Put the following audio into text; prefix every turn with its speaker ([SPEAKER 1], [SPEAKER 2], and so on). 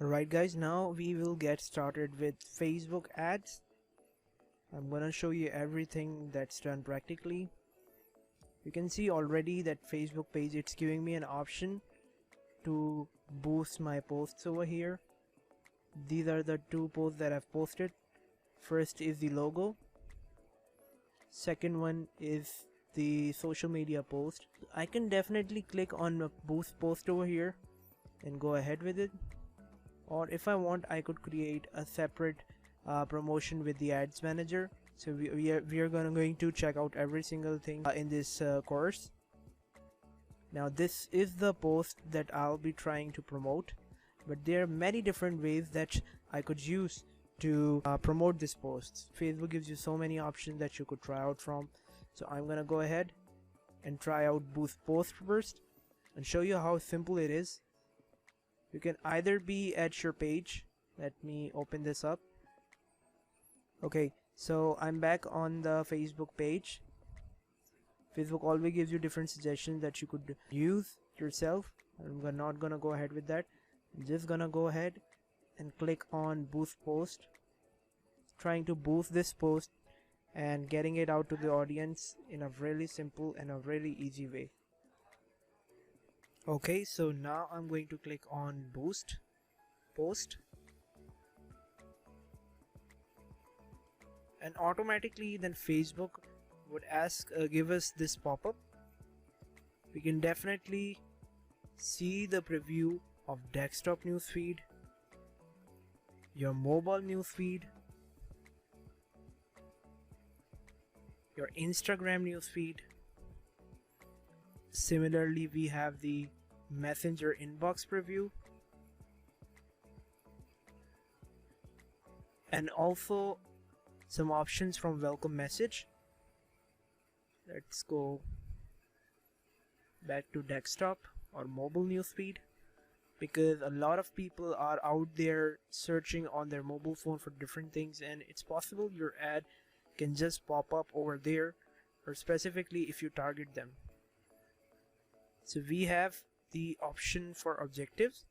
[SPEAKER 1] Alright guys, now we will get started with Facebook ads. I'm gonna show you everything that's done practically. You can see already that Facebook page, it's giving me an option to boost my posts over here. These are the two posts that I've posted. First is the logo. Second one is the social media post. I can definitely click on a boost post over here and go ahead with it. Or if I want, I could create a separate promotion with the ads manager. So we are going to check out every single thing in this course. Now this is the post that I'll be trying to promote, but there are many different ways that I could use to promote this post. Facebook gives you so many options that you could try out from. So I'm gonna go ahead and try out boost post first and show you how simple it is. You can either be at your page. Let me open this up. Okay, so I'm back on the Facebook page. Facebook always gives you different suggestions that you could use yourself. I'm not gonna go ahead with that. I'm just gonna go ahead and click on boost post, trying to boost this post and getting it out to the audience in a really simple and a really easy way. Okay, so now I'm going to click on boost post, and automatically then Facebook would give us this pop-up. We can definitely see the preview of desktop newsfeed, your mobile newsfeed, your Instagram newsfeed. Similarly, we have the Messenger inbox preview, and also some options from welcome message. Let's go back to desktop or mobile newsfeed, because a lot of people are out there searching on their mobile phone for different things, and it's possible your ad can just pop up over there, or specifically if you target them. So we have the option for objectives.